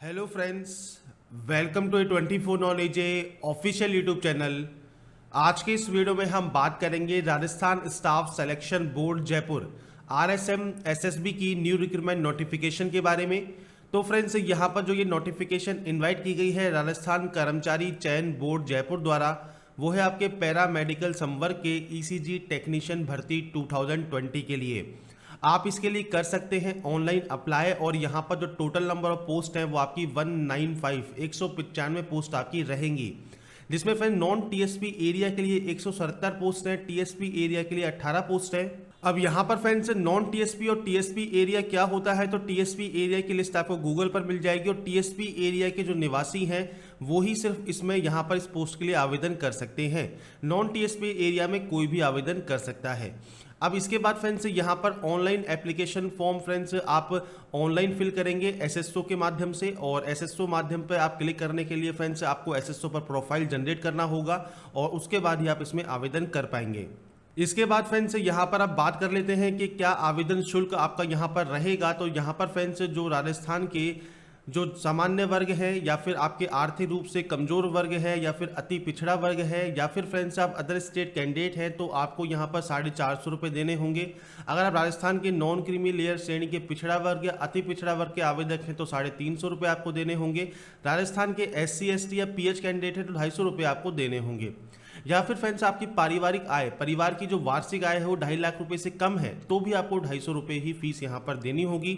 Hello friends, welcome to 24 knowledge official YouTube channel. आज के इस वीडियो में हम बात करेंगे Rajasthan staff selection board Jaipur RSM SSB की न्यू रिक्रूटमेंट नोटिफिकेशन के बारे में। तो फ्रेंड्स, यहाँ पर जो ये नोटिफिकेशन इनवाइट की गई है राजस्थान कर्मचारी चयन बोर्ड जयपुर द्वारा, वो है आपके पैरा मेडिकल संवर्ग के ईसीजी टेक्नीशियन भर्ती 2020 के लिए। आप इसके लिए कर सकते हैं ऑनलाइन अप्लाई, और यहाँ पर जो टोटल नंबर ऑफ पोस्ट है वो आपकी 195 पोस्ट आपकी रहेंगी, जिसमें फ्रेंड नॉन टीएसपी एरिया के लिए 177 पोस्ट है, टीएसपी एरिया के लिए 18 पोस्ट है। अब यहाँ पर फ्रेंड्स नॉन टीएसपी और टीएसपी एरिया क्या होता है, तो टीएसपी एरिया की लिस्ट आपको गूगल पर मिल जाएगी, और टीएसपी एरिया के जो निवासी हैं वो ही सिर्फ इसमें यहाँ पर इस पोस्ट के लिए आवेदन कर सकते हैं। नॉन टीएसपी एरिया में कोई भी आवेदन कर सकता है। अब इसके बाद फ्रेंड्स यहाँ पर ऑनलाइन एप्लीकेशन फॉर्म फ्रेंड्स आप ऑनलाइन फिल करेंगे एसएसओ के माध्यम से, और एसएसओ माध्यम पर आप क्लिक करने के लिए फ्रेंड्स आपको एसएसओ पर प्रोफाइल जनरेट करना होगा, और उसके बाद ही आप इसमें आवेदन कर पाएंगे। इसके बाद फ्रेंड्स यहाँ पर आप बात कर लेते हैं कि क्या आवेदन शुल्क आपका यहाँ पर रहेगा। तो यहाँ पर फ्रेंड्स जो राजस्थान के जो सामान्य वर्ग है, या फिर आपके आर्थिक रूप से कमजोर वर्ग है, या फिर अति पिछड़ा वर्ग है, या फिर फ्रेंड्स आप अदर स्टेट कैंडिडेट हैं, तो आपको यहाँ पर 450 रुपये देने होंगे। अगर आप राजस्थान के नॉन क्रीमी लेयर श्रेणी के पिछड़ा वर्ग या अति पिछड़ा वर्ग के आवेदक हैं तो 350 रुपये आपको देने होंगे। राजस्थान के SC ST या PH कैंडिडेट है तो 250 रुपये आपको देने होंगे। या फिर फ्रेंड्स आपकी पारिवारिक आय, परिवार की जो वार्षिक आय है वो 2.5 लाख रुपए से कम है, तो भी आपको 250 रुपये ही फीस यहाँ पर देनी होगी।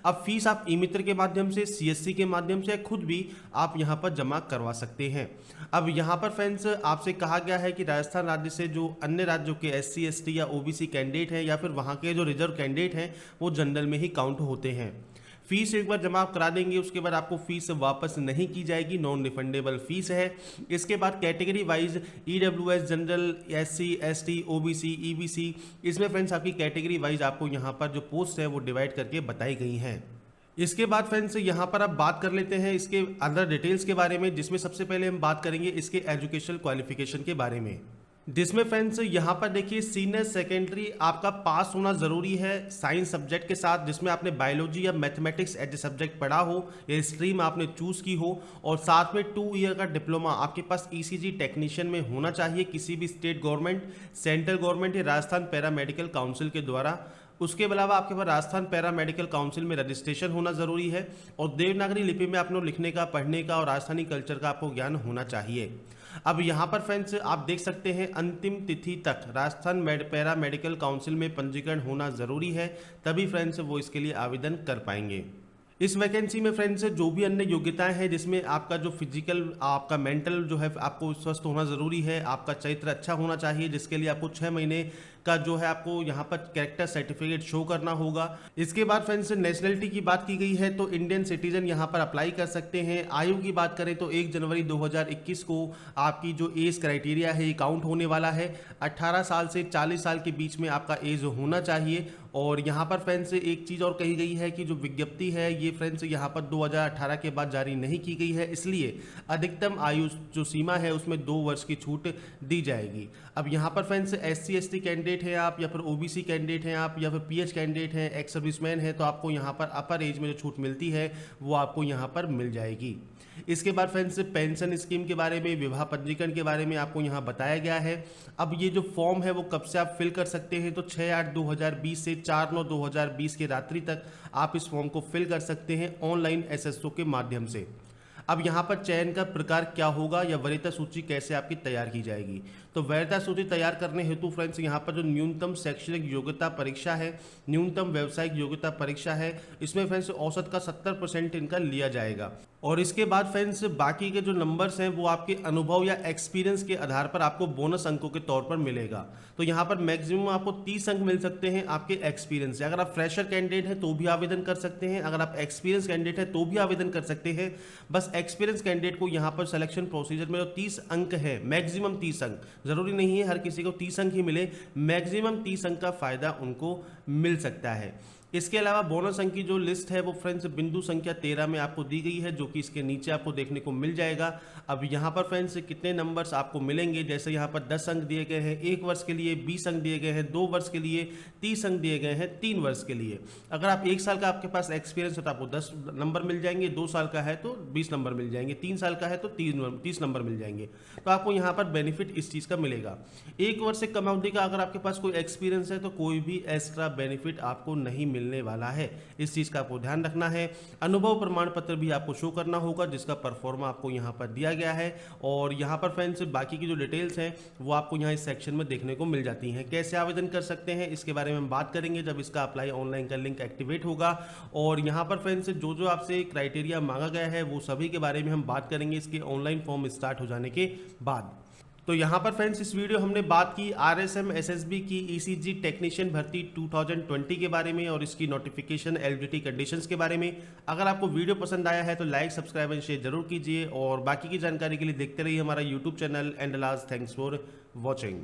अब फीस आप ई मित्र के माध्यम से, CSC के माध्यम से, खुद भी आप यहाँ पर जमा करवा सकते हैं। अब यहाँ पर फ्रेंड्स आपसे कहा गया है कि राजस्थान राज्य से जो अन्य राज्यों के SC ST या OBC कैंडिडेट हैं, या फिर वहाँ के जो रिजर्व कैंडिडेट हैं, वो जनरल में ही काउंट होते हैं। फीस एक बार जमा आप करा देंगे, उसके बाद आपको फीस वापस नहीं की जाएगी, नॉन रिफंडेबल फीस है। इसके बाद category wise EWS, general, SC ST, OBC, EBC, इसमें फ्रेंड्स आपकी कैटेगरी वाइज आपको यहाँ पर जो पोस्ट है वो डिवाइड करके बताई गई हैं। इसके बाद फ्रेंड्स यहाँ पर अब बात कर लेते हैं इसके अदर डिटेल्स के बारे में, जिसमें सबसे पहले हम बात करेंगे इसके एजुकेशनल क्वालिफिकेशन के बारे में, जिसमें फ्रेंड्स यहाँ पर देखिए सीनियर सेकेंडरी आपका पास होना ज़रूरी है साइंस सब्जेक्ट के साथ, जिसमें आपने बायोलॉजी या मैथमेटिक्स एज ए सब्जेक्ट पढ़ा हो या स्ट्रीम आपने चूज़ की हो, और साथ में 2 ईयर का डिप्लोमा आपके पास ईसीजी टेक्नीशियन में होना चाहिए किसी भी स्टेट गवर्नमेंट, सेंट्रल गवर्नमेंट या राजस्थान पैरा मेडिकल काउंसिल के द्वारा। उसके अलावा आपके पास राजस्थान पैरा मेडिकल काउंसिल में रजिस्ट्रेशन होना ज़रूरी है, और देवनागरी लिपि में आपको लिखने का, पढ़ने का और राजस्थानी कल्चर का आपको ज्ञान होना चाहिए। अब यहाँ पर फ्रेंड्स आप देख सकते हैं अंतिम तिथि तक राजस्थान पैरा मेडिकल काउंसिल में पंजीकरण होना ज़रूरी है, तभी फ्रेंड्स वो इसके लिए आवेदन कर पाएंगे। इस वैकेंसी में फ्रेंड्स जो भी अन्य योग्यताएं हैं, जिसमें आपका जो फिजिकल, आपका मेंटल जो है आपको स्वस्थ होना ज़रूरी है, आपका चरित्र अच्छा होना चाहिए, जिसके लिए आपको 6 महीने का जो है आपको यहाँ पर कैरेक्टर सर्टिफिकेट शो करना होगा। इसके बाद फ्रेंड्स नेशनलिटी की बात की गई है तो इंडियन सिटीजन यहाँ पर अप्लाई कर सकते हैं। आयु की बात करें तो 1 जनवरी 2021 को आपकी जो एज क्राइटेरिया है ये काउंट होने वाला है। 18 साल से 40 साल के बीच में आपका एज होना चाहिए। और यहाँ पर फ्रेंड्स एक चीज़ और कही गई है कि जो विज्ञप्ति है ये फ्रेंड्स यहाँ पर 2018 के बाद जारी नहीं की गई है, इसलिए अधिकतम आयु जो सीमा है उसमें 2 वर्ष की छूट दी जाएगी। अब यहाँ पर फ्रेंड्स SC ST कैंडिडेट हैं आप, या फिर OBC कैंडिडेट हैं आप, या फिर PH कैंडिडेट हैं, एक्स सर्विसमैन है, तो आपको यहाँ पर अपर एज में जो छूट मिलती है वो आपको यहाँ पर मिल जाएगी। इसके बाद फ्रेंड्स पेंशन स्कीम के बारे में, विवाह पंजीकरण के बारे में आपको यहाँ बताया गया है। अब ये जो फॉर्म है वो कब से आप फिल कर सकते हैं, तो 6/8/2020 से 4/9/2020 की रात्रि तक आप इस फॉर्म को फिल कर सकते हैं ऑनलाइन SSO के माध्यम से। अब यहाँ पर चयन का प्रकार क्या होगा या वरीयता सूची कैसे आपकी तैयार की जाएगी, तो वरीयता सूची तैयार करने हेतु फ्रेंड्स यहाँ पर जो न्यूनतम शैक्षणिक योग्यता परीक्षा है, न्यूनतम व्यावसायिक योग्यता परीक्षा है, इसमें फ्रेंड्स औसत का 70% इनका लिया जाएगा। और इसके बाद फ्रेंड्स बाकी के जो नंबर्स हैं वो आपके अनुभव या एक्सपीरियंस के आधार पर आपको बोनस अंकों के तौर पर मिलेगा। तो यहाँ पर मैक्सिमम आपको 30 अंक मिल सकते हैं आपके एक्सपीरियंस से। अगर आप फ्रेशर कैंडिडेट हैं तो भी आवेदन कर सकते हैं, अगर आप एक्सपीरियंस कैंडिडेट हैं तो भी आवेदन कर सकते हैं। बस एक्सपीरियंस कैंडिडेट को यहाँ पर सिलेक्शन प्रोसीजर में जो 30 अंक है, मैक्सिमम 30 अंक, जरूरी नहीं है हर किसी को 30 अंक ही मिले, मैक्सिमम 30 अंक का फायदा उनको मिल सकता है। इसके अलावा बोनस अंक की जो लिस्ट है वो फ्रेंड्स बिंदु संख्या 13 में आपको दी गई है, जो कि इसके नीचे आपको देखने को मिल जाएगा। अब यहाँ पर फ्रेंड्स कितने नंबर्स आपको मिलेंगे, जैसे यहाँ पर 10 अंक दिए गए हैं 1 वर्ष के लिए, 20 अंक दिए गए हैं 2 वर्ष के लिए, 30 अंक दिए गए हैं 3 वर्ष के लिए। अगर आप 1 साल का आपके पास एक्सपीरियंस है तो आपको 10 नंबर मिल जाएंगे, 2 साल का है तो 20 नंबर मिल जाएंगे, 3 साल का है तो 30 नंबर मिल जाएंगे। तो आपको यहाँ पर बेनिफिट इस चीज़ का मिलेगा। 1 वर्ष से कम अवधि का अगर आपके पास कोई एक्सपीरियंस है तो कोई भी एक्स्ट्रा बेनिफिट आपको नहीं मिलने वाला है, इस चीज़ का आपको ध्यान रखना है। अनुभव प्रमाण पत्र भी आपको शो करना होगा, जिसका परफॉर्मा आपको यहाँ पर दिया गया है। और यहाँ पर फ्रेंड्स बाकी की जो डिटेल्स हैं वो आपको यहाँ इस सेक्शन में देखने को मिल जाती हैं। कैसे आवेदन कर सकते हैं इसके बारे में हम बात करेंगे जब इसका अप्लाई ऑनलाइन का लिंक एक्टिवेट होगा। और यहाँ पर फ्रेंड्स जो जो आपसे क्राइटेरिया मांगा गया है वो सभी के बारे में हम बात करेंगे इसके ऑनलाइन फॉर्म स्टार्ट हो जाने के बाद। तो यहाँ पर फ्रेंड्स इस वीडियो हमने बात की RSM SSB की ECG टेक्नीशियन भर्ती 2020 के बारे में और इसकी नोटिफिकेशन एलिजिबिलिटी कंडीशंस के बारे में। अगर आपको वीडियो पसंद आया है तो लाइक, सब्सक्राइब एंड शेयर जरूर कीजिए और बाकी की जानकारी के लिए देखते रहिए हमारा YouTube channel. And last, thanks for watching.